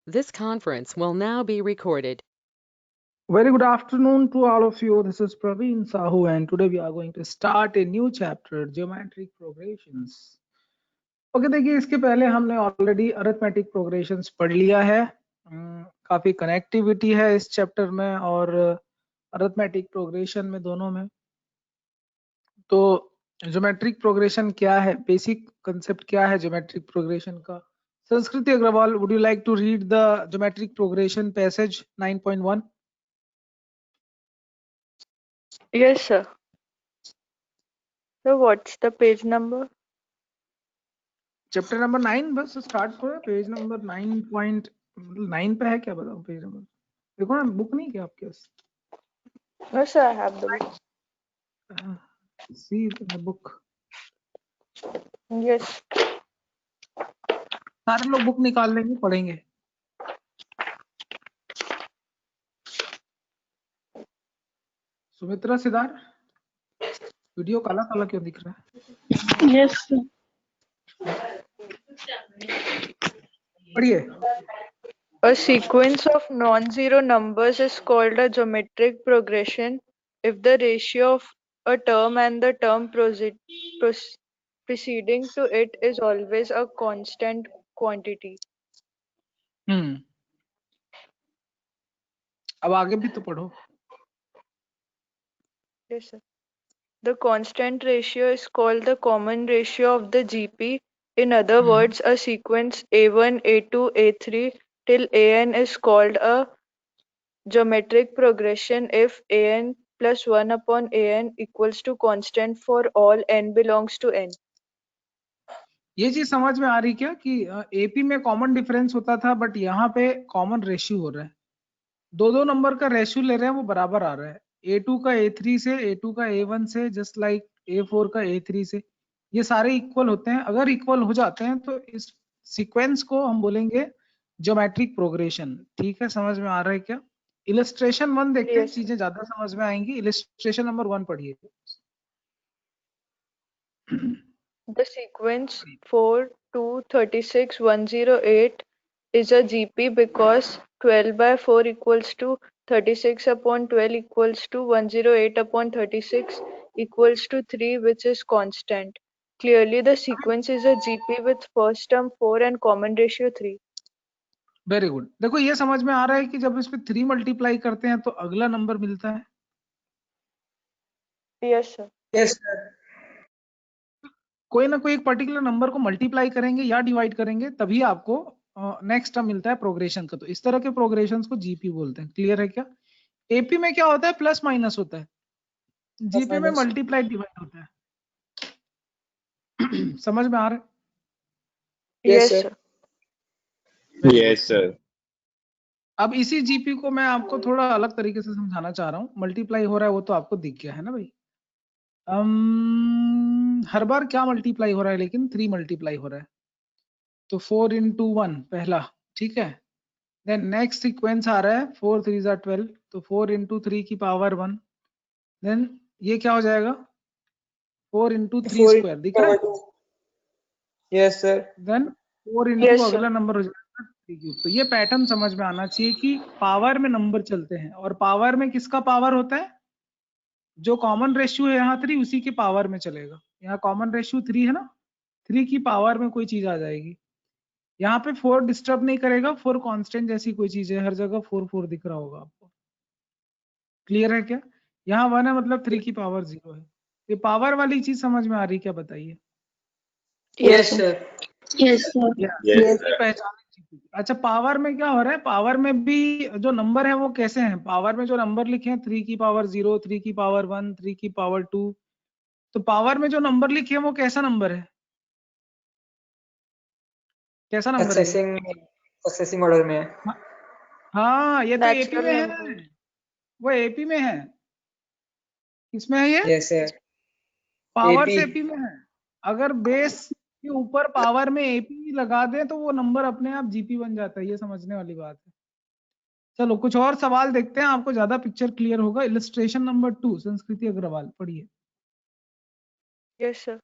This conference will now be recorded. Very good afternoon to all of you. This is Praveen Sahu, and today we are going to start a new chapter, Geometric Progressions. Okay देखिए, इसके पहले हमने already arithmetic progressions पढ़ लिया है। काफी connectivity है इस चैप्टर में और अरिथमेटिक प्रोग्रेशन में, दोनों में। तो ज्योमेट्रिक प्रोग्रेशन क्या है, बेसिक कंसेप्ट क्या है ज्योमेट्रिक प्रोग्रेशन का। Sanskriti Agrawal, would you like to read the geometric progression passage 9.1? Yes, sir. So what's the page number? Chapter number 9 बस स्टार्ट करो। पेज नंबर 9 पे है क्या, बताओ पेज नंबर। देखो ना, बुक नहीं क्या आपके पास? No, sir, I have the book. See the book. Yes. सारे लोग बुक निकाल लेंगे, पढ़ेंगे। सुमित्रा सिद्धार्थ, वीडियो काला काला क्यों दिख रहा है? Yes, sir. पढ़िए। A sequence of non-zero numbers is called a geometric progression if the ratio of a term and the term preceding to it is always a constant quantity. अब आगे भी तो पढ़ो। Yes, sir. The constant ratio is called the common ratio of the GP. In other words, a sequence A1, A2, A3 till AN is called a geometric progression if AN plus 1 upon AN equals to constant for all n belongs to n. ये चीज समझ में आ रही क्या कि AP में common difference होता था, बट यहाँ पे कॉमन रेशियो हो रहा है। दो नंबर का रेशियो ले रहे हैं, वो बराबर आ रहा है। A2 का A3 से, A2 का A1 से, जस्ट लाइक A4 का A3 से। ये सारे इक्वल होते हैं। अगर इक्वल हो जाते हैं तो इस सीक्वेंस को हम बोलेंगे ज्योमेट्रिक प्रोग्रेशन। ठीक है, समझ में आ रहा है क्या? इलस्ट्रेशन 1 देखते हैं, Yes. चीजें ज्यादा समझ में आएंगी। इलस्ट्रेशन नंबर 1 पढ़िए। The sequence 4, 2, 36, 108 is a GP because 12 by 4 equals to 36 upon 12 equals to 108 upon 36 equals to 3, which is constant. Clearly, the sequence is a GP with first term 4 and common ratio 3. Very good. देखो, ये समझ में आ रहा है कि जब इस पे 3 मल्टीप्लाई करते हैं तो अगला नंबर मिलता है। Yes, sir. Yes, sir. कोई ना कोई एक पर्टिकुलर नंबर को मल्टीप्लाई करेंगे या डिवाइड करेंगे, तभी आपको नेक्स्ट टर्म मिलता है प्रोग्रेशन का। तो इस तरह के प्रोग्रेशंस को जीपी बोलते हैं। क्लियर है क्या? एपी में क्या होता है? प्लस माइनस होता है। जीपी में मल्टीप्लाई डिवाइड होता है। समझ में आ रहा है? Yes, sir. Yes, sir. अब इसी जीपी को मैं आपको थोड़ा अलग तरीके से समझाना चाह रहा हूँ। मल्टीप्लाई हो रहा है वो तो आपको दिख गया है ना भाई। हर बार क्या मल्टीप्लाई हो रहा है? लेकिन 3 मल्टीप्लाई हो रहा है। तो 4 into 1 पहला, ठीक है। देन नेक्स्ट सीक्वेंस आ रहा है 4 3 are 12, तो 4 into 3 की पावर 1। देन ये क्या हो जाएगा? 4 into 3 स्क्वायर, दिख रहा है? Yes, sir. Then 4 into Yes, sir. अगला नंबर हो जाएगा 3 क्यूब। तो ये पैटर्न समझ में आना चाहिए कि पावर में नंबर चलते हैं, और पावर में किसका पावर होता है? जो कॉमन रेशियो है यहाँ 3, उसी के पावर में चलेगा। यहाँ कॉमन रेशियो 3 है ना, 3 की पावर में कोई चीज आ जाएगी। यहाँ पे 4 डिस्टर्ब नहीं करेगा, 4 कांस्टेंट जैसी कोई चीज है, हर जगह 4 4 दिख रहा होगा आपको। क्लियर है क्या? यहाँ 1 है मतलब 3 की पावर 0 है। ये पावर वाली चीज समझ में आ रही क्या, बताइए? Yes, sir. Yes, sir. Yes, sir. पहचान। अच्छा, पावर में क्या हो रहा है? पावर में भी जो नंबर है वो कैसे हैं? पावर में जो नंबर लिखे हैं 3 की पावर 0, 3 की पावर 1, 3 की पावर 2, तो पावर में जो नंबर लिखे हैं वो कैसा नंबर है? कैसा नंबर है? सक्सेसिंग ऑर्डर में है। हाँ, ये तो एपी Natural में है। number. वो एपी में है। किसमें है ये? Yes, sir. Power AP. से एपी में है। अगर बेस के ऊपर पावर में एपी लगा दें तो वो नंबर अपने आप जीपी बन जाता है। ये समझने वाली बात है। चलो कुछ और सवाल देखते हैं, आपको ज्यादा पिक्चर क्लियर होगा। इलस्ट्रेशन नंबर 2, संस्कृति अग्रवाल, पढ़िए। Yes, sir.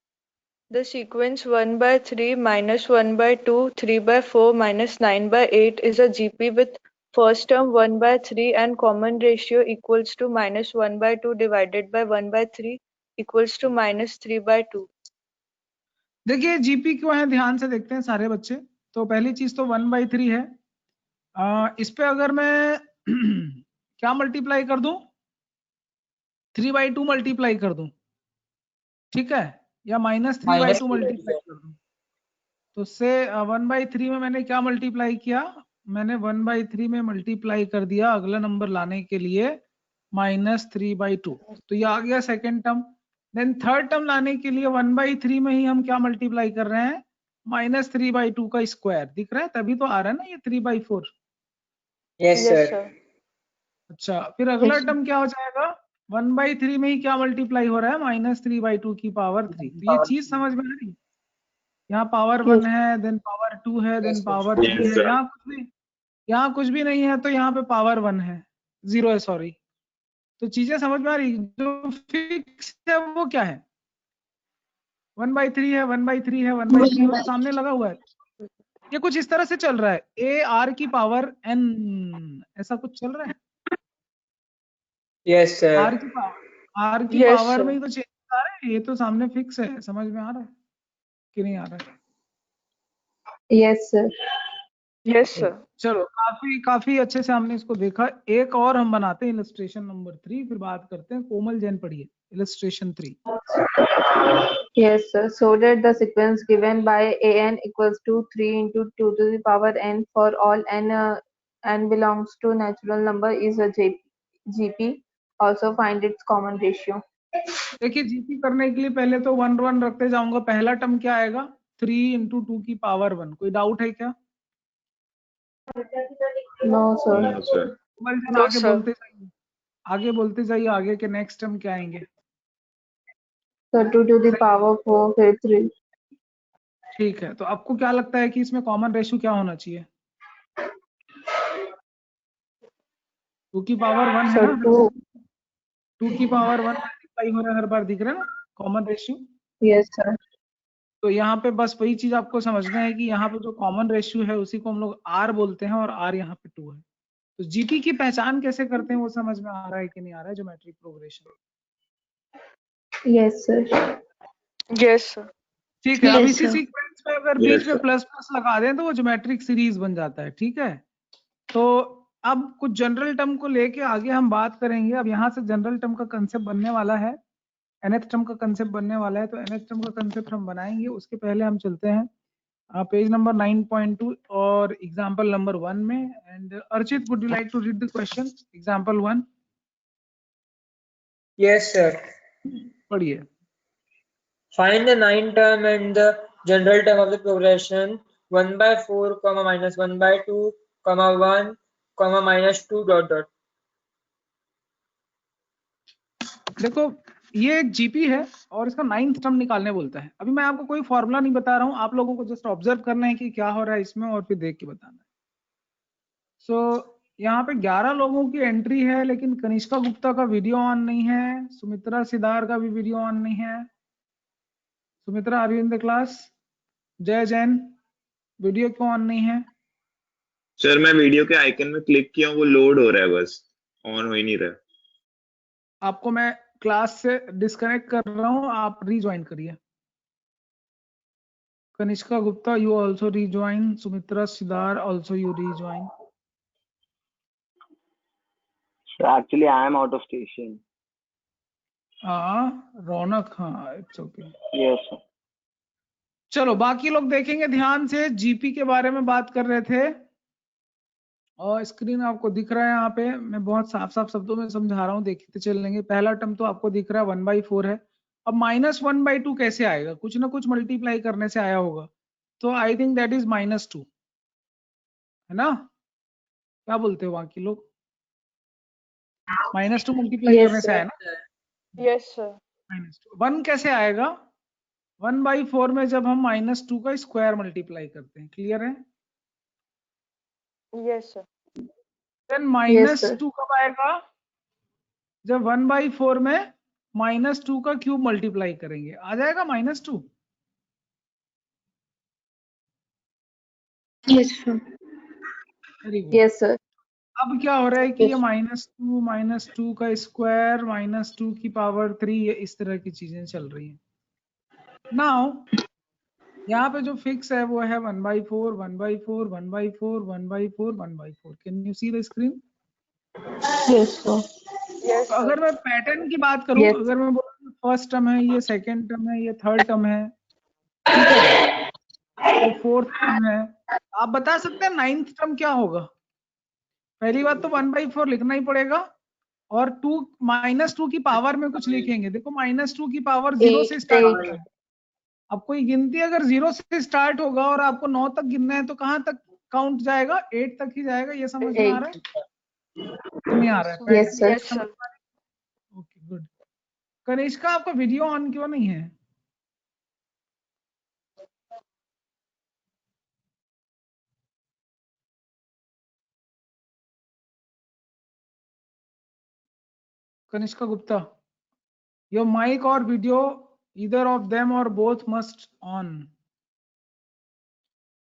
The sequence 1/3 minus 1/2 3/4 minus 9/8 is a GP with first term 1/3 and common ratio equals to minus 1/2 divided by 1/3 equals to minus 3/2. देखिए जीपी क्यों है, ध्यान से देखते हैं सारे बच्चे। तो पहली चीज तो 1/3 है। इस पे अगर मैं क्या मल्टीप्लाई कर दूं, 3/2 मल्टीप्लाई कर दूं, ठीक है, या -3/2 मल्टीप्लाई कर दूं। तो से 1/3 में मैंने क्या मल्टीप्लाई किया, मैंने 1/3 में मल्टीप्लाई कर दिया अगला नंबर लाने के लिए -3/2, तो ये आ गया second term. Then third term लाने के लिए 1/3 में ही हम क्या मल्टीप्लाई कर रहे हैं, -3/2 का स्क्वायर, दिख रहा है, तभी तो आ रहा है ना ये 3/4। Yes sir. अच्छा, फिर अगला टर्म क्या हो जाएगा, 1/3 में ही क्या मल्टीप्लाई हो रहा है, -3/2 की पावर 3। तो ये चीज समझ में आ रही है, यहाँ पावर 1 है, देन पावर 2 है, देन पावर 3 है, यहाँ कुछ भी नहीं है, तो यहाँ पे पावर 1 है, 0 है, सॉरी। तो चीजें समझ में आ रही, जो फिक्स है वो क्या है, 1/3 है, 1/3 है, 1/3 वो तो सामने लगा हुआ है। ये कुछ इस तरह से चल रहा है, a r की पावर n, ऐसा कुछ चल रहा है। Yes sir. r की Yes, पावर sir. में ही तो चेंज आ रहा है, ये तो सामने फिक्स है। समझ में आ रहा है कि नहीं आ रहा है? Yes, sir. Yes, sir. चलो, काफी अच्छे से हमने इसको देखा। एक और हम बनाते हैं इलस्ट्रेशन नंबर 3, फिर बात करते हैं। कोमल जैन पढ़िए illustration 3। Yes, sir. So that the sequence given by an equals to 3 into 2 to the power n for all n belongs to natural number is a GP. Also find its common ratio. देखिए GP करने के लिए पहले तो 1 1 रखते जाऊंगा। पहला term क्या आएगा, 3 into 2 की पावर 1। कोई डाउट है क्या? No, sir. कोमल जैन No, आगे sir. बोलते जाइए, आगे बोलते जाइए, आगे के नेक्स्ट टर्म क्या आएंगे। So 2 to the power 4 फिर 3. ठीक है, तो आपको क्या लगता है कि इसमें कॉमन रेशियो क्या होना चाहिए? 2 की पावर 1 है So ना, 2. 2 की पावर 1 मल्टीप्लाई हो रहा है हर बार, दिख रहा है ना कॉमन रेशियो। Yes, sir. तो यहाँ पे बस वही चीज आपको समझना है कि यहाँ पे जो कॉमन रेशियो है उसी को हम लोग आर बोलते हैं, और आर यहाँ पे 2 है। तो जीपी की पहचान कैसे करते हैं वो समझ में आ रहा है कि नहीं आ रहा है, geometric progression? Yes, sir. Yes, sir. ठीक है, अब Yes, इसी sir. सीक्वेंस में अगर बीच में प्लस प्लस लगा दें तो वो ज्योमेट्रिक सीरीज बन जाता है। ठीक है, तो अब कुछ जनरल टर्म को लेके आगे हम बात करेंगे। अब यहाँ से जनरल टर्म का कंसेप्ट बनने वाला है, nth टर्म का कंसेप्ट बनने वाला है। तो nth टर्म का कंसेप्ट हम बनाएंगे, उसके पहले हम चलते हैं पेज नंबर 9.2 और एग्जांपल नंबर 1 में। And Archit, would you like to read the question, example 1? Yes sir. पढ़िए। Find the ninth term and the general term of the progression 1/4, -1/2, 1, -2 ... देखो, ये एक जीपी है और इसका 9th टर्म निकालने बोलता है। अभी मैं आपको कोई फॉर्मूला नहीं बता रहा हूँ, आप लोगों को जस्ट ऑब्जर्व करना है कि क्या हो रहा है इसमें, और फिर देख के बताना है। सो यहाँ पे 11 लोगों की एंट्री है, लेकिन कनिष्का गुप्ता का वीडियो ऑन नहीं है, सुमित्रा सिदार का भी वीडियो ऑन नहीं है। Sumitra, are you in the class? Jai Jain, video क्यों ऑन नहीं है? सर मैं वीडियो के आइकन में क्लिक किया हूँ, वो लोड हो रहा है, बस ऑन हो ही नहीं रहा। आपको मैं क्लास से डिस्कनेक्ट कर रहा हूँ, आप रीज्वाइन करिए। Kanishka Gupta, you also rejoin. Sumitra Sidar, also you rejoin. So actually, I am out of station. रौनक, हाँ, इट्स ओके। Yes, sir. चलो, बाकी लोग देखेंगे ध्यान से। जीपी के बारे में बात कर रहे थे, और स्क्रीन आपको दिख रहा है यहाँ पे, मैं बहुत साफ साफ शब्दों में समझा रहा हूँ, देखते चलेंगे। पहला टर्म तो आपको दिख रहा है 1/4 है। अब -1/2 कैसे आएगा? कुछ ना कुछ मल्टीप्लाई करने से आया होगा, तो आई थिंक दैट इज -2, है ना? क्या बोलते हो बाकी लोग? -2 मल्टीप्लाई Yes, करने से sir. आया ना? Yes, sir. -2 1 कैसे आएगा? 1/4 में जब हम -2 का स्क्वायर मल्टीप्लाई करते हैं। क्लियर है? Yes, sir. Then Yes, sir. -2 कब आएगा? जब 1/4 में -2 का क्यूब मल्टीप्लाई करेंगे, आ जाएगा -2। Yes, sir. Very good. Yes, sir. अब क्या हो रहा है कि ये Yes. -2 का स्क्वायर -2 की पावर 3 ये इस तरह की चीजें चल रही हैं। नाउ यहाँ पे जो फिक्स है वो है 1/4 1/4 1/4 1/4 1/4। Can you see the screen? Yes, sir. Yes, तो sir. अगर मैं पैटर्न की बात करूं, Yes. अगर मैं बोलूं फर्स्ट टर्म है, ये सेकंड टर्म है, ये थर्ड टर्म है, ठीक है, ये फोर्थ टर्म है, आप बता सकते हैं नाइन्थ टर्म क्या होगा? पहली बात तो 1/4 लिखना ही पड़ेगा और -2 की पावर में कुछ लिखेंगे। देखो -2 की पावर 0 से स्टार्ट होता है। अब कोई गिनती अगर 0 से स्टार्ट होगा और आपको 9 तक गिनना है तो कहाँ तक काउंट जाएगा? 8 तक ही जाएगा। ये समझ में आ रहा है? नहीं आ रहा है? Yes, sir. Yes, sir. Okay good. Kanishka आपका वीडियो ऑन क्यों नहीं है? कनिष्का गुप्ता, योर माइक और video either of them or both must on।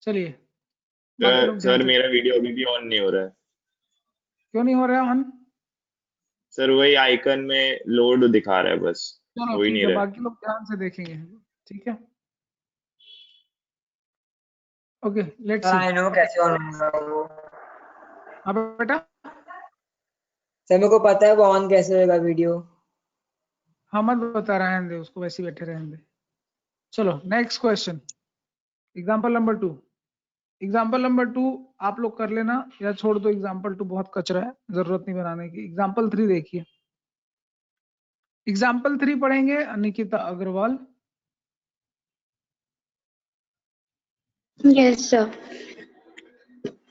चलिए बाकी लोग ध्यान सर से। मेरा वीडियो अभी भी ऑन नहीं हो रहा है क्यों नहीं हो रहा है ऑन? सर। वही आइकन में लोड दिखा रहा है बस, चलो हो ही ठीक नहीं है, रहा है। बाकी लोग ध्यान से देखेंगे। ठीक है, okay let's sir see. I know कैसे ऑन होगा वो। अब बेटा सर मेरे को पता है वो ऑन कैसे होगा वीडियो। हाँ मत बता, रहने दे उसको, वैसे ही बैठे रहने दे। चलो next question, example number 2। Example number 2 आप लोग कर लेना या छोड़ दो, एग्जाम्पल 2 बहुत कचरा है, जरूरत नहीं बनाने की। एग्जाम्पल 3 देखिए। एग्जाम्पल 3 पढ़ेंगे Nikita Agarwal. Yes, sir.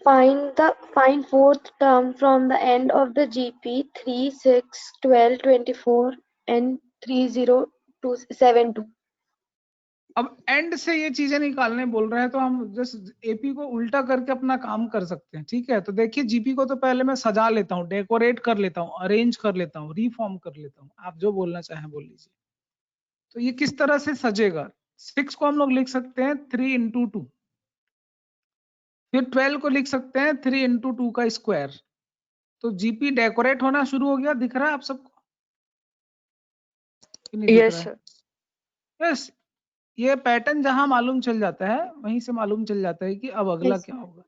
Find fourth term from the end of the GP 3, 6, 12, 24 and 30272. अब एंड से ये चीजें निकालने बोल रहे हैं तो हम जस्ट एपी को उल्टा करके अपना काम कर सकते हैं। ठीक है, तो देखिए जीपी को तो पहले मैं सजा लेता हूँ, डेकोरेट कर लेता हूँ, अरेंज कर लेता हूँ, रिफॉर्म कर लेता हूँ, आप जो बोलना चाहें बोल लीजिए। तो ये किस तरह से सजेगा? 6 को हम लोग लिख सकते हैं 3 × 2, फिर 12 को लिख सकते हैं 3 × 2 का स्क्वायर। तो जीपी डेकोरेट होना शुरू हो गया। दिख रहा है आप सबको कि नहीं दिख Yes, रहा है? sir. यस, ये पैटर्न जहां मालूम चल जाता है वहीं से मालूम चल जाता है कि अब अगला Yes. क्या होगा।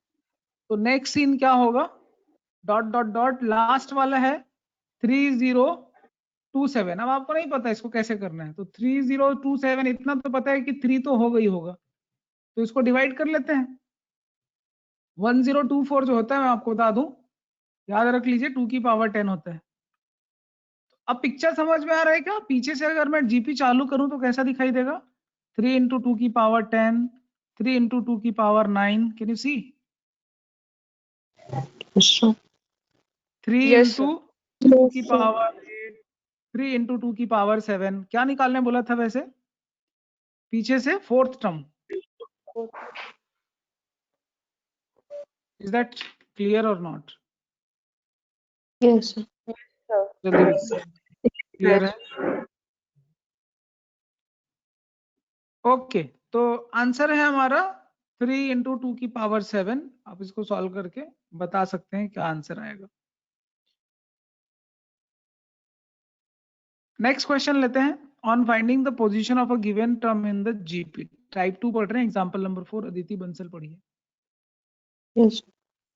तो नेक्स्ट सीन क्या होगा? डॉट डॉट डॉट, लास्ट वाला है 3027। अब आपको नहीं पता इसको कैसे करना है, तो 3027 इतना तो पता है कि 3 तो होगा ही होगा, तो इसको डिवाइड कर लेते हैं। 1024 जो होता है मैं आपको बता दूं, याद रख लीजिए 2 की पावर 10 होता है। अब पिक्चर समझ में आ रहा है क्या? पीछे से अगर मैं जीपी चालू करूं तो कैसा दिखाई देगा? 3 × 2 की पावर 10, 3 × 2 की power 9। Can you see? 3 Yes, × sir. 2 की पावर 8, 3 × 2 की पावर 7। क्या निकालने बोला था वैसे? पीछे से fourth term. Is that clear और not? Yes, sir. Sir. Clear है? ओके, तो आंसर है हमारा 3 × 2 की पावर 7। आप इसको सॉल्व करके बता सकते हैं क्या आंसर आएगा। नेक्स्ट क्वेश्चन लेते हैं। On finding the position of a given term in the GP, type 2 पढ़ रहे हैं, एग्जांपल नंबर 4। अदिति बंसल पढ़िए। Yes.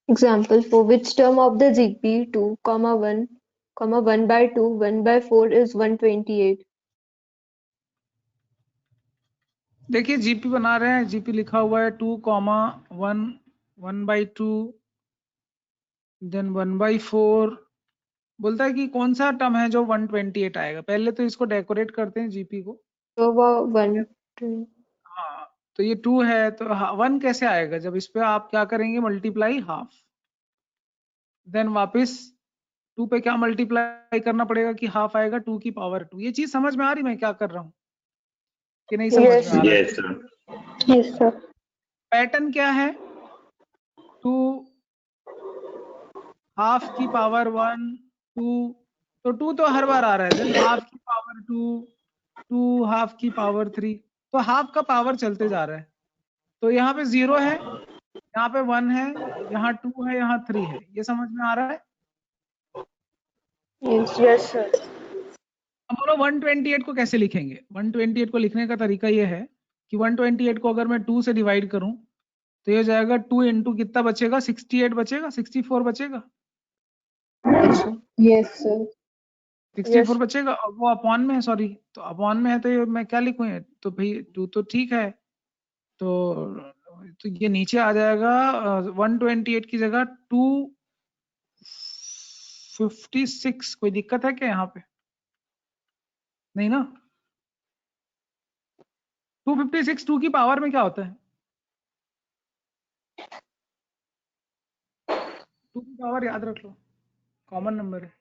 Example, for which term of the GP 2, 1, 1/2, 1/4 is 128. देखिए जीपी बना रहे हैं, जीपी लिखा हुआ है 2, 1, 1/2 देन 1/4। बोलता है कि कौन सा टर्म है जो 128 आएगा। पहले तो इसको डेकोरेट करते हैं जीपी को। So 1. हाँ, तो ये 2 है तो 1 कैसे आएगा? जब इस पे आप क्या करेंगे? मल्टीप्लाई हाफ, देन वापस 2 पे क्या मल्टीप्लाई करना पड़ेगा कि हाफ आएगा? 2 की पावर 2। ये चीज समझ में आ रही मैं क्या कर रहा हूँ कि नहीं समझ Yes, में आ रहा है? Yes sir. Yes, sir. Pattern क्या है? 2 हाफ की पावर 1, 2, तो 2 तो हर बार आ रहा है। देन हाफ की पावर 2, 2 हाफ की पावर 3, तो हाफ का पावर चलते जा रहा है। तो यहाँ पे 0 है यहाँ पे 1 है, यहाँ 2 है, यहाँ 3 है, ये समझ में आ रहा है? Yes, sir. अब बोलो 128 को कैसे लिखेंगे? 128 को लिखने का तरीका ये है कि 128 को अगर मैं 2 से डिवाइड करूं तो ये हो जाएगा 2 इंटू कितना बचेगा? 68 बचेगा, 64 बचेगा, Yes, sir. 64 बचेगा। और वो अपॉन में है, सॉरी, तो अपॉन में है तो ये मैं क्या लिखूं? तो भाई 2 तो ठीक है, तो ये नीचे आ जाएगा 128 की जगह 256। कोई दिक्कत है क्या यहाँ पे? नहीं ना? 256 2 की पावर में क्या होता है? 2 की पावर याद रख लो, कॉमन नंबर है।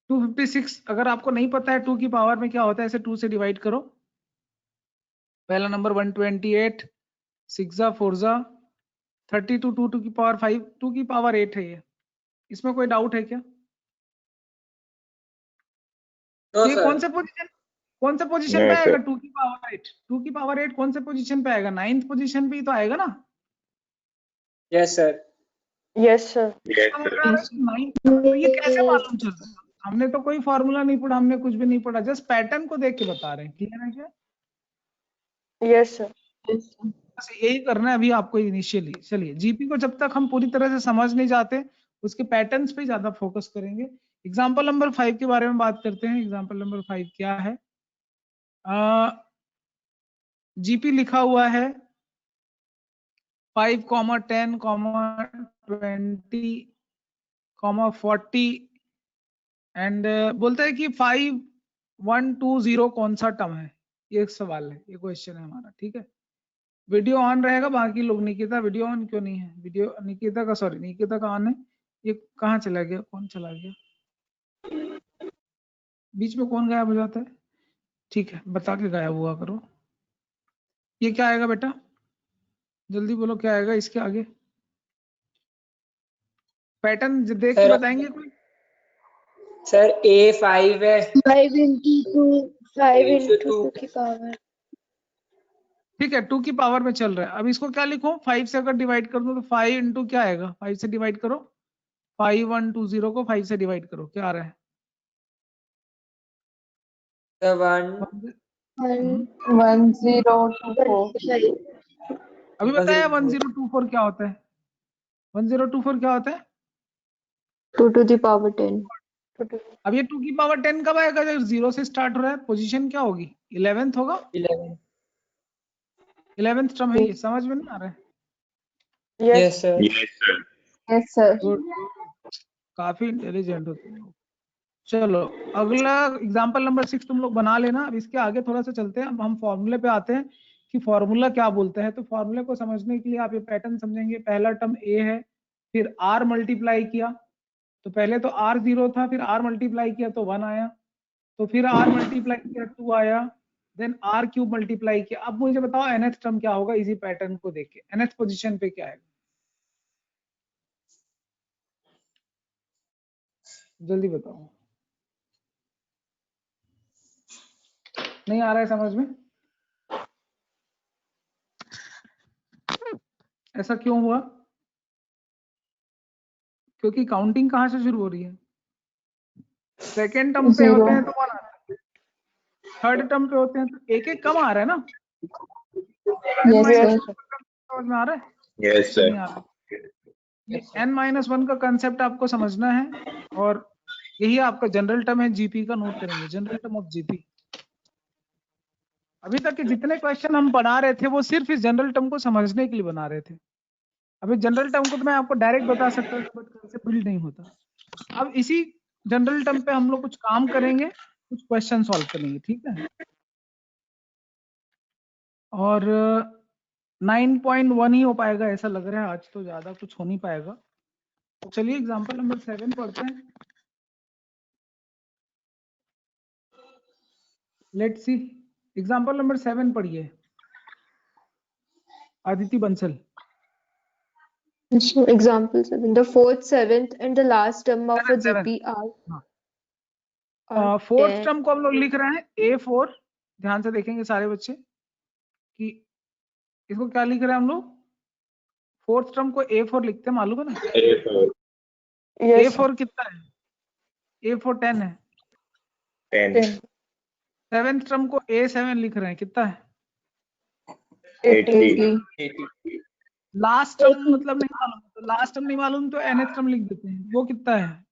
256 अगर आपको नहीं पता है 2 की पावर में क्या होता है, ऐसे 2 से डिवाइड करो। पहला नंबर 128, 6 जा 4 जा 32, 2 की पावर 5, 2 की पावर 8 है ये। इसमें कोई डाउट है क्या? नो ये सर। कौन से पोजीशन No, पे आएगा? sir. 2 की पावर 8, 2 की पावर 8 कौन से पोजीशन पे आएगा? 9th पोजीशन पे ही तो आएगा ना? Yes sir. Yes, sir. Yes, समझ sir. में आ रहा है? 9th, तो ये कैसे मालूम चल रहा है? हमने तो कोई फॉर्मूला नहीं पढ़ा, हमने कुछ भी नहीं पढ़ा, जस्ट पैटर्न को देख के बता रहे हैं। क्लियर है क्या? Yes, sir. बस यही करना है अभी आपको इनिशियली। चलिए, जीपी को जब तक हम पूरी तरह से समझ नहीं जाते उसके पैटर्न्स पे ज्यादा फोकस करेंगे। एग्जांपल नंबर 5 के बारे में बात करते हैं। एग्जांपल नंबर 5 क्या है? जीपी लिखा हुआ है 5, 10, 20, 40 एंड बोलता है कि 5, 1, 2, 0 कौन सा टर्म है? ये एक सवाल है, ये क्वेश्चन है हमारा। ठीक है, वीडियो ऑन रहेगा, बाकी लोग। निकिता वीडियो ऑन क्यों नहीं है? वीडियो निकिता का, सॉरी निकिता का ऑन है। ये कहाँ चला गया? कौन चला गया? बीच में कौन गायब हो जाता है? ठीक है, बता के गायब हुआ करो। ये क्या आएगा बेटा? जल्दी बोलो क्या आएगा इसके आगे? पैटर्न देख के सर बताएंगे कोई? सर ए 5 है। 5 into 2, 5 into into 2 2 की पावर। ठीक है, 2 की पावर में चल रहा है। अब इसको क्या लिखो? 5 से अगर डिवाइड कर दो तो 5 इंटू क्या आएगा? 5 से डिवाइड करो, 5, 1, 2, 0 को 5 से डिवाइड करो, क्या आ रहा है? 1024. अभी बताया 1024 क्या होता है? 1024 क्या होता है? 2 to the power 10. अब ये 2 की पावर 10 कब आएगा? जब 0 से स्टार्ट हो रहा है, पोजीशन क्या होगी? 11th होगा। 11th टर्म है ये, समझ में नहीं आ रहा है? Yes sir. Yes, sir. Yes, sir. Good, काफी इंटेलिजेंट हो तुम लोग। चलो अगला एग्जांपल नंबर 6 तुम लोग बना लेना। अब इसके आगे थोड़ा सा चलते हैं। अब हम फॉर्मूले पे आते हैं कि फॉर्मूला क्या बोलता है। तो फॉर्मूले को समझने के लिए आप ये पैटर्न समझेंगे। पहला टर्म ए है, फिर आर मल्टीप्लाई किया, तो पहले तो आर 0 था, फिर आर मल्टीप्लाई किया तो 1 आया, तो फिर आर मल्टीप्लाई किया 2 आया, देन आर क्यूब मल्टीप्लाई किया। अब मुझे बताओ nth टर्म क्या होगा? इसी पैटर्न को देख के nth पोजीशन पे क्या आएगा? जल्दी बताओ। नहीं आ रहा है समझ में? ऐसा क्यों हुआ? क्योंकि काउंटिंग कहाँ से शुरू हो रही है? सेकेंड टर्म पे होते हैं तो 1 आता है, थर्ड टर्म पे होते हैं तो एक एक कम आ रहा है ना? Yes, sir. समझ में आ रहा है? Yes, sir. नहीं आ रहा। ये n-1 का कंसेप्ट आपको समझना है, और यही आपका जनरल टर्म है जीपी का। नोट करेंगे, जनरल टर्म ऑफ जीपी। अभी तक के जितने क्वेश्चन हम बना रहे थे वो सिर्फ इस जनरल टर्म को समझने के लिए बना रहे थे। अभी जनरल टर्म को तो मैं आपको डायरेक्ट बता सकता था, बट कैसे बिल्ड नहीं होता। अब इसी जनरल टर्म पे हम लोग कुछ काम करेंगे, कुछ क्वेश्चन सॉल्व करेंगे, ठीक है? और 9.1 ही हो पाएगा ऐसा लग रहा है आज, तो ज्यादा कुछ हो नहीं पाएगा। तो चलिए एग्जांपल नंबर 7 पढ़ते हैं। लेट्स सी, एग्जांपल नंबर 7 पढ़िए Aditi Bansal. So example 7. The 4th, 7th and the last term of a GP are fourth 10. Term को हम लोग लिख रहे हैं A4। ध्यान से देखेंगे सारे बच्चे कि इसको क्या लिख रहे हैं हम लोग? फोर्थ टर्म को A4 लिखते हैं, मालूम है ना? A4 Yes, A4 कितना है? A4 10 है। 10 सेवेंथ टर्म को A7 लिख रहे हैं, कितना है? 80 80 लास्ट टर्म मतलब नहीं मालूम, तो लास्ट टर्म नहीं मालूम तो nth टर्म लिख देते हैं, वो कितना है?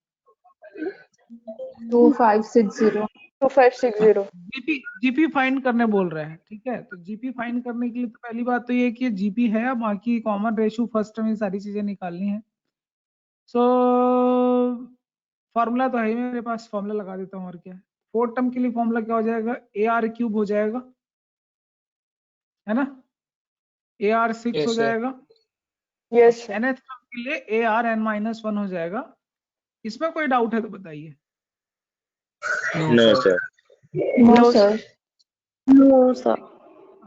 2560 2560. जीपी फाइंड करने बोल रहे हैं, ठीक है? तो जीपी फाइंड करने के लिए तो पहली बात तो ये कि जीपी है, बाकी कॉमन रेशियो फर्स्ट टर्म, ये सारी चीजें निकालनी है। सो फॉर्मूला तो है मेरे पास, फॉर्मूला लगा देता हूँ और क्या है। फोर्थ टर्म के लिए फॉर्मूला क्या हो जाएगा? AR³ हो जाएगा, है ना? AR6 Yes, हो sir. जाएगा। Yes, sir. nth टर्म के लिए ARn-1 हो जाएगा। इसमें कोई डाउट है तो बताइए। No sir. No, sir. No, sir.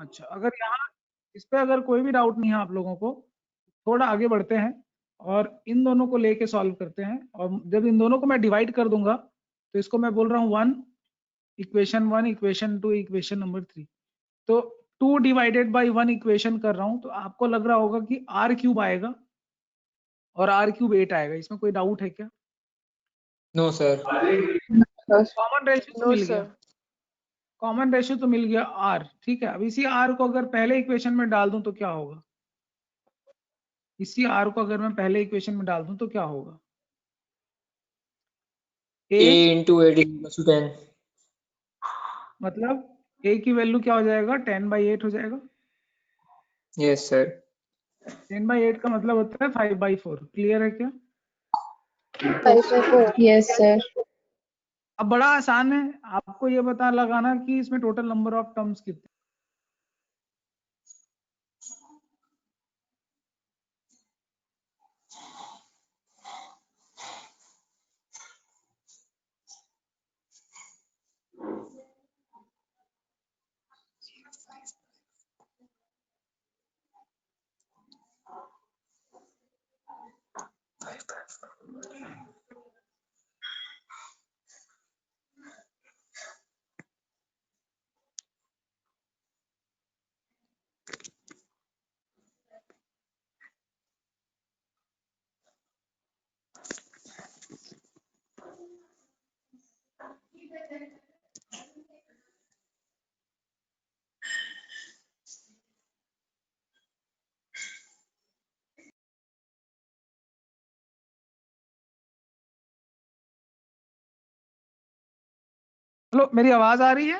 अच्छा, अगर यहाँ इस पे अगर कोई भी डाउट नहीं है आप लोगों को, थोड़ा आगे बढ़ते हैं और इन दोनों को लेके सॉल्व करते हैं। और जब इन दोनों को मैं डिवाइड कर दूंगा तो इसको मैं बोल रहा हूँ 1, इक्वेशन 1, इक्वेशन 2, इक्वेशन नंबर 3। तो 2 डिवाइडेड बाई 1 इक्वेशन कर रहा हूँ, तो आपको लग रहा होगा कि R³ आएगा और R³ 8 आएगा। इसमें कोई डाउट है क्या? No, sir. कॉमन रेशियो तो No, मिल गया, sir. कॉमन रेशियो तो मिल गया R, ठीक है। अब इसी R को अगर पहले इक्वेशन में डाल दूं तो क्या होगा? इसी R को अगर मैं पहले इक्वेशन में डाल दूं तो क्या होगा? A into 8 is equal to 10. मतलब A की वैल्यू क्या हो जाएगा? 10/8 हो जाएगा। Yes, sir. 10/8 का मतलब होता है 5/4। क्लियर है क्या? 5/4. Yes, sir. अब बड़ा आसान है, आपको ये पता लगाना कि इसमें टोटल नंबर ऑफ टर्म्स कितने। चलो, मेरी आवाज आ रही है?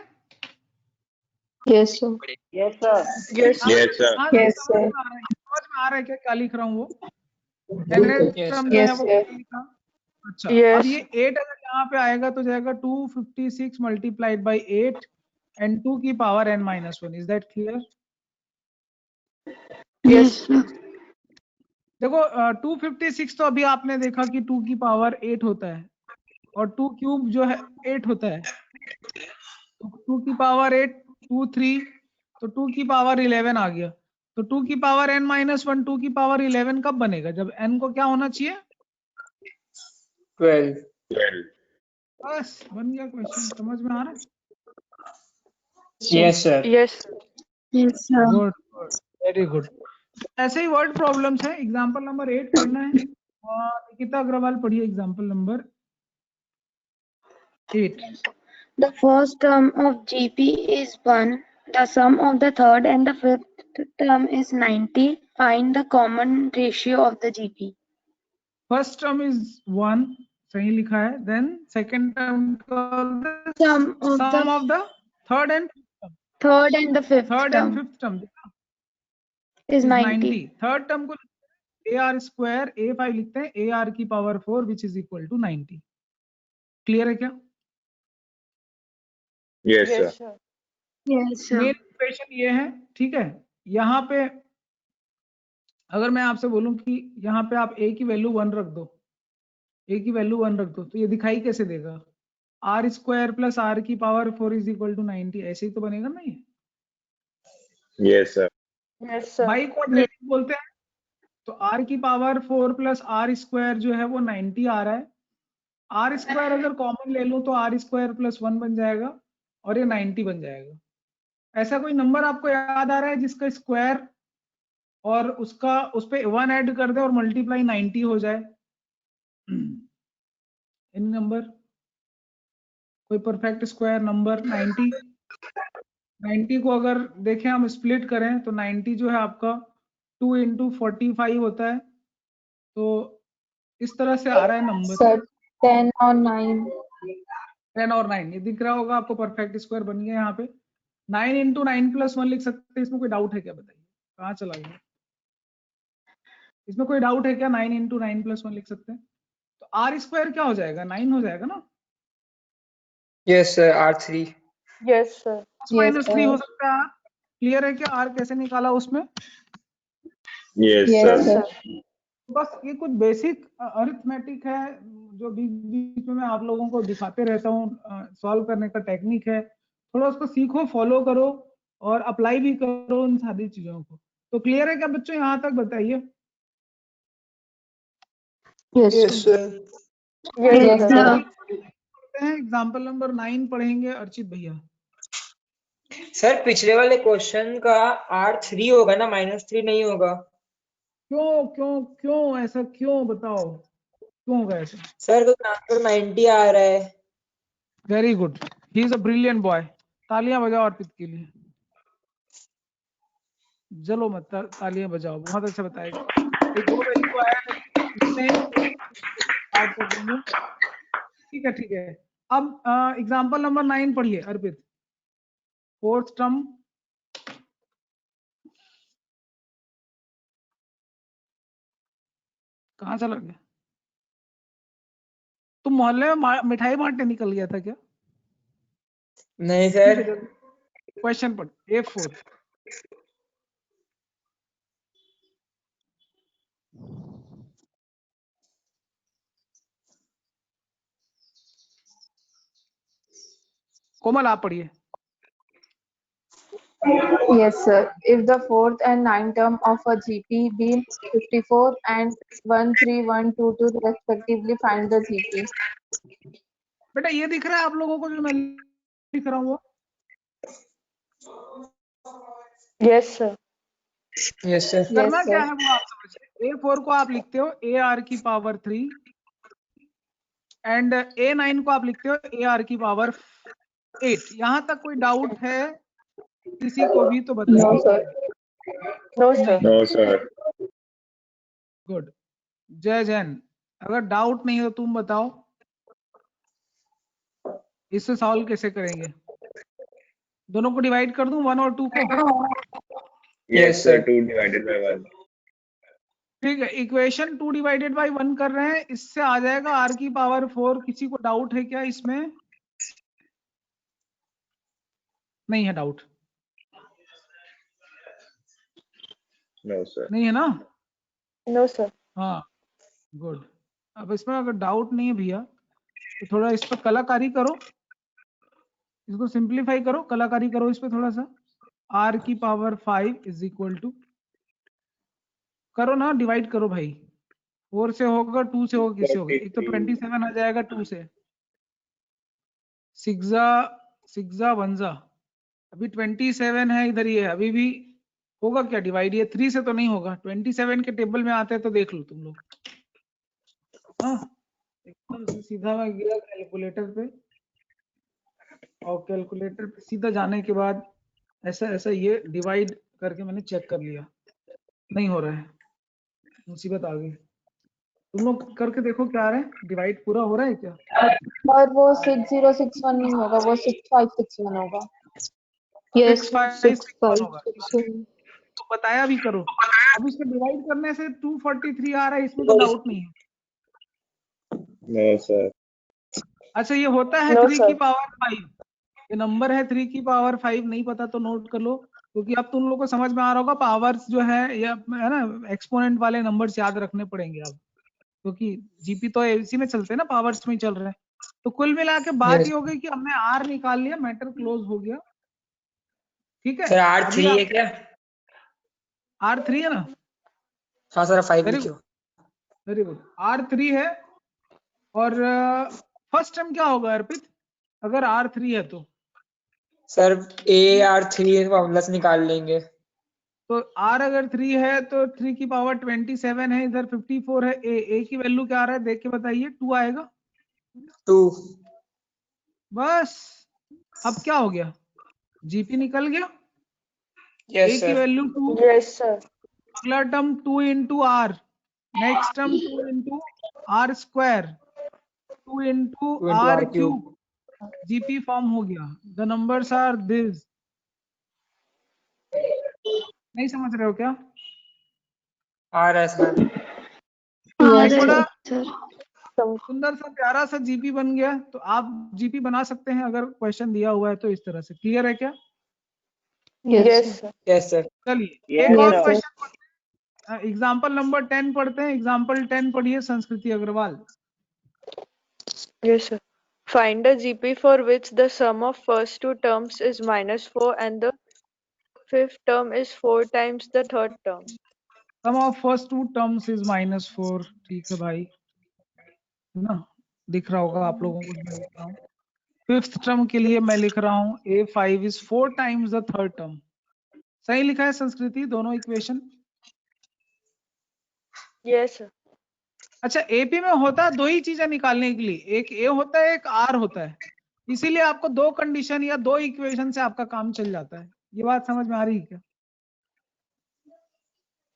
Yes, sir. Yes, sir. Yes, Yes sir. हाँ, Yes, समझ sir. में आ रहा है, समझ में आ रहा है क्या लिख रहा हूँ वो? nth Yes, term sir. जो है Yes, वो sir. क्या लिखा? अच्छा, Yes. अब ये 8 अगर यहाँ पे आएगा तो जाएगा 256 multiplied by 8 and 2 की power n-1। Is that clear? Yes. देखो 256 तो अभी आपने देखा कि 2 की पावर 8 होता है और 2 क्यूब जो है 8 होता है। तो 2 की पावर 8, 2 3, तो 2 की पावर 11 आ गया। तो 2 की पावर n-1, 2 की पावर 11 कब बनेगा? जब n को क्या होना चाहिए? 12. 12. बस बन गया क्वेश्चन। समझ में आ रहा है? Yes, sir. Yes. Yes, sir. Good, very good. ऐसे ही वर्ड प्रॉब्लम्स है। एग्जांपल नंबर 8 पढ़ना है। निकिता अग्रवाल पढ़िए example number 8। The first term of GP is 1. The sum of the third and the fifth term is 90. Find the common ratio of the GP. First term is 1, सही लिखा है। Then second term Sum of sum the of the third and third and the fifth term fifth term is is 90. 90। Third term को AR² A5 लिखते हैं, AR की power 4 which is equal to 90। Clear है क्या? Yes sir. Yes, sir. Yes, sir. Main equation ये है, ठीक है। यहाँ पे अगर मैं आपसे बोलूं कि यहाँ पे आप A की वैल्यू 1 रख दो, A की वैल्यू 1 रख दो, तो ये दिखाई कैसे देगा? R² प्लस R की पावर 4 इज इक्वल टू 90। ऐसे ही तो बनेगा ना ये? Yes sir. Yes, sir. By quadratic बोलते हैं। तो R की पावर 4 प्लस R² जो है वो 90 आ रहा है। R² अगर कॉमन ले लूं तो R² प्लस 1 बन जाएगा और ये 90 बन जाएगा। ऐसा कोई नंबर आपको याद आ रहा है जिसका स्क्वायर और उसका उस पे 1 ऐड कर दे और मल्टीप्लाई 90 हो जाए। एनी नंबर, कोई परफेक्ट स्क्वायर नंबर 90 को अगर देखें हम स्प्लिट करें तो 90 जो है आपका 2 × 45 होता है। तो इस तरह से आ रहा है नंबर सर 10 और 9। 10 और 9, ये दिख रहा होगा आपको, परफेक्ट स्क्वायर बन गया यहाँ पे। 9 × 9 + 1 लिख सकते हैं, इसमें कोई डाउट है क्या, बताइए कहाँ चला गया? इसमें कोई डाउट है क्या? 9 × 9 + 1 लिख सकते हैं, तो r² क्या हो जाएगा? 9 हो जाएगा ना? Yes sir, R3। Yes, sir. -3 हो सकता है। क्लियर है क्या r कैसे निकाला उसमें? Yes Yes, sir. sir. बस ये कुछ बेसिक अरिथमेटिक है जो बीच बीच में मैं आप लोगों को दिखाते रहता हूँ, सॉल्व करने का टेक्निक है। थोड़ा उसको सीखो, फॉलो करो और अप्लाई भी करो इन सारी चीजों को। तो क्लियर है क्या बच्चों, यहाँ तक बताइए? Yes, sir. Yes, Yes, sir. sir. Example number 9 पढ़ेंगे अर्चित भैया। सर पिछले वाले क्वेश्चन का R3 होगा ना, -3 नहीं होगा? क्यों क्यों क्यों ऐसा क्यों, बताओ क्यों होगा ऐसा? सर तो आंसर 90 आ रहा है। Very good, he is a brilliant boy. तालियां बजाओ अर्पित के लिए। चलो मत तालियां बजाओ, बहुत अच्छा बताएगा। एक दो वैल्यू तो आया स्टार्ट कर देंगे। ठीक है ठीक है। अब एग्जांपल नंबर 9 पढ़िए अर्पित, फोर्थ टर्म। कहाँ चला गया? तुम मोहल्ले में मिठाई बांटने निकल गया था क्या? नहीं ठीक है, सर। जल्दी क्वेश्चन पढ़। A4 कोमल आप पढ़िए। Yes, sir. If the fourth and ninth term of a GP be 54 and 13122 respectively, find the GP. बेटा ये दिख रहा है आप लोगों को जो मैं लिख रहा हूँ वो? Yes, sir. Yes sir. करना Yes, क्या sir. है वो आप समझिए। A4 को आप लिखते हो AR⁴ एंड A9 को आप लिखते हो AR⁴ 8। यहाँ तक कोई डाउट है किसी को भी तो No, बताइए। sir. No, sir. No sir. Good, Jai Jain. अगर डाउट नहीं हो तुम बताओ इससे सॉल्व कैसे करेंगे? दोनों को डिवाइड कर दूं 1 और 2 को? Yes sir, 2 / 1। ठीक है, इक्वेशन 2 / 1 कर रहे हैं, इससे आ जाएगा r⁴। किसी को डाउट है क्या इसमें? नहीं है डाउट? No sir. नहीं है ना? No, sir. हाँ गुड। अब इसमें अगर डाउट नहीं है भैया तो थोड़ा इस पर कलाकारी करो, इसको सिंप्लीफाई करो, कलाकारी करो इस पे थोड़ा सा। r⁵ = करो ना, डिवाइड करो भाई। 4 से होगा, 2 से होगा, किससे होगा? एक तो 27 आ जाएगा 2 से, 6 1 अभी 27 है इधर, ये अभी भी होगा क्या डिवाइड? ये 3 से तो नहीं होगा। 27 के टेबल में आते हैं तो देख लो तुम लोग। हाँ एकदम से सीधा मैं गया कैलकुलेटर पे, और कैलकुलेटर पे सीधा जाने के बाद ऐसा ऐसा ये डिवाइड करके मैंने चेक कर लिया, नहीं हो रहा है, मुसीबत आ गई। तुम लोग करके देखो क्या आ रहा है, डिवाइड पूरा हो रहा है क्या? और वो 6061 नहीं होगा, वो 6561 होगा। Yes, 6561 होगा। 6561. तो बताया भी करो। अब इसको डिवाइड करने से 243 आ रहा है, इसमें तो डाउट नहीं है। No sir. अच्छा ये होता है No, 3⁵, ये नंबर है 3⁵, नहीं पता तो नोट कर लो, क्योंकि अब तुम लोग को समझ में आ रहा होगा पावर्स जो है या है ना, एक्सपोनेंट वाले नंबर्स याद रखने पड़ेंगे अब, क्योंकि जीपी तो इसी में चलते हैं ना, पावर्स में चल रहे हैं। तो कुल मिला के बात ये हो गई कि हमने आर निकाल लिया, मैटर क्लोज हो गया। ठीक है सर R3 है क्या? R3 है ना? हाँ सर, 5 वेरी लिखियो। गुड वेरी गुड, R3 है। और फर्स्ट टर्म क्या होगा अर्पित अगर R3 है तो? सर A R3 फॉर्मूला से निकाल लेंगे। तो r अगर 3 है तो 3 की पावर 27 है, इधर 54 है। a की वैल्यू क्या आ रहा है देख के बताइए, 2 आएगा। 2। बस अब क्या हो गया, जीपी निकल गया। यस a की सर। Value 2, Yes, sir. अगला term 2 into R, next term 2 into R square, 2 into 2 into R r cube. Cube, GP form हो गया। The numbers are this. नहीं समझ रहे हो क्या? RS ma'am. एक बड़ा सर सुंदर सा प्यारा सा जीपी बन गया। तो आप जीपी बना सकते हैं अगर क्वेश्चन दिया हुआ है तो। इस तरह से क्लियर है क्या? Yes, sir. Yes sir. चलिए Yes, एक और sir. क्वेश्चन, एग्जाम्पल नंबर 10 पढ़ते हैं। एग्जाम्पल 10 पढ़िए संस्कृति Agarwal. Yes, sir. Find a GP for which the sum of first two terms is -4 and the fifth term is 4 times the third term. Sum of first two terms is -4। ठीक है भाई, है ना, दिख रहा होगा आप लोगों को। मैं लिख रहा हूँ फिफ्थ टर्म के लिए, मैं लिख रहा हूँ a5 is 4 times the third term. सही लिखा है संस्कृति दोनों इक्वेशन? Yes, sir. अच्छा, एपी में होता है दो ही चीजें निकालने के लिए, एक ए होता है एक आर होता है, इसीलिए आपको दो कंडीशन या दो इक्वेशन से आपका काम चल जाता है। ये बात समझ में आ रही है क्या?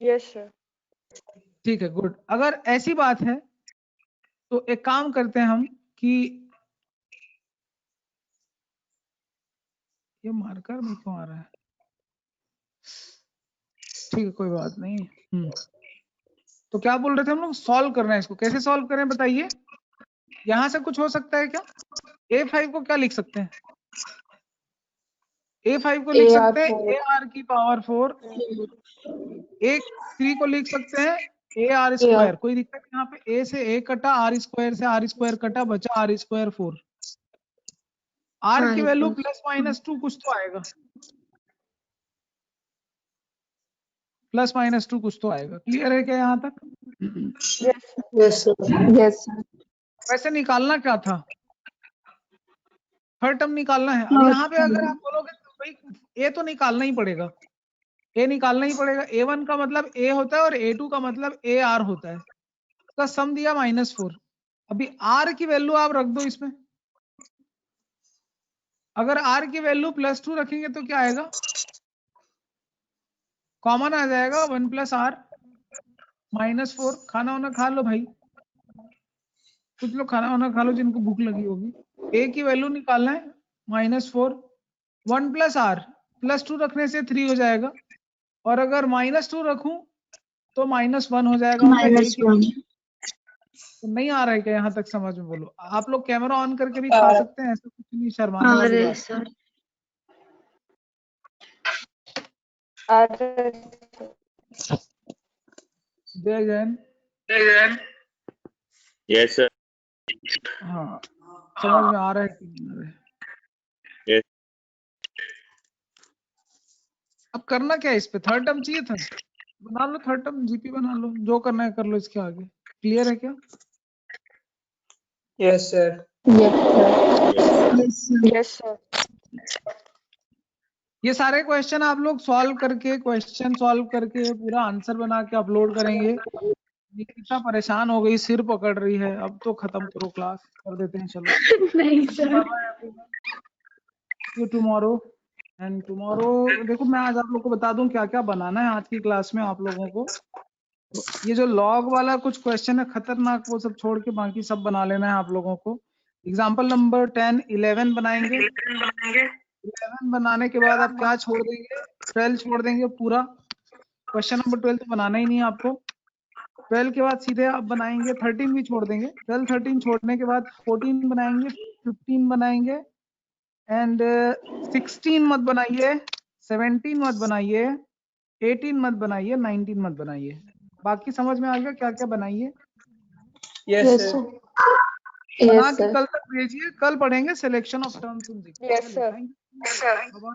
Yes, sir. ठीक है, गुड। अगर ऐसी बात है तो एक काम करते हैं हम कि ये मार्कर में क्यों आ रहा है? ठीक है, कोई बात नहीं। तो क्या बोल रहे थे हम लोग, सॉल्व करना है इसको। कैसे सॉल्व करें बताइए? यहां से कुछ हो सकता है क्या? a5 को क्या लिख सकते हैं? a5 को लिख सकते हैं ए आर की पावर 4। a3 को लिख सकते हैं ए आर स्क्वायर। कोई दिक्कत यहाँ पे? a से a कटा, आर स्क्वायर से आर स्क्वायर कटा, बचा आर स्क्वायर 4। r की वैल्यू +-2 कुछ तो आएगा, +-2 कुछ तो आएगा। क्लियर है क्या यहाँ तक? Yes, sir. Yes sir. Yes, sir. वैसे निकालना क्या था? थर्ड टर्म निकालना है। अब यहाँ पे अगर आप बोलोगे तो भाई ए तो निकालना ही पड़ेगा, ए निकालना ही पड़ेगा। a1 का मतलब a होता है और a2 का मतलब ए आर होता है। उसका सम दिया -4। अभी r की वैल्यू आप रख दो इसमें। अगर r की वैल्यू +2 रखेंगे तो क्या आएगा? कॉमन आ जाएगा 1 + r -4। खाना वाना खा लो भाई, कुछ लोग खाना वाना खा लो जिनको भूख लगी होगी। a की वैल्यू निकालना है -4, 1 + r, +2 रखने से 3 हो जाएगा, और अगर -2 रखूं तो -1 हो जाएगा। मतलब a की तो नहीं आ रहा है क्या यहाँ तक समझ में? बोलो। आप लोग कैमरा ऑन करके भी खा सकते हैं, ऐसा कुछ नहीं, शर्माने वाली बात। सर जय जैन। Yes sir. हाँ, समझ में आ रहा है कि नहीं आ रहा है? Yes. अब करना क्या है इस पे? थर्ड टर्म चाहिए था, बना लो थर्ड टर्म, जीपी बना लो, जो करना है कर लो इसके आगे। क्लियर है क्या? Yes sir. Yes, sir. ये सारे क्वेश्चन आप लोग सॉल्व करके, क्वेश्चन सॉल्व करके पूरा आंसर बना के अपलोड करेंगे। निकिता परेशान हो गई, सिर पकड़ रही है। अब तो खत्म करो क्लास, कर देते हैं चलो। नहीं sir. You tomorrow and tomorrow. देखो मैं आज आप लोग को बता दूं क्या क्या बनाना है आज की क्लास में आप लोगों को। तो ये जो लॉग वाला कुछ क्वेश्चन है खतरनाक, वो सब छोड़ के बाकी सब बना लेना है आप लोगों को। एग्जाम्पल नंबर 10, 11 बनाएंगे। 11 बनाने के बाद आप क्या छोड़ देंगे? 12 छोड़ देंगे पूरा। क्वेश्चन नंबर 12 तो बनाना ही नहीं है आपको। 12 के बाद सीधे आप बनाएंगे 13 भी छोड़ देंगे। 12, 13 छोड़ने के बाद 14 बनाएंगे, 15 बनाएंगे, एंड 16 मत बनाइए, 17 मत बनाइए, 18 मत बनाइए, 19 मत बनाइए। बाकी समझ में आ गया क्या क्या बनाइए? Yes sir. बना के कल तक भेजिए, कल पढ़ेंगे selection of terms in GK. Yes, sir. Thank you.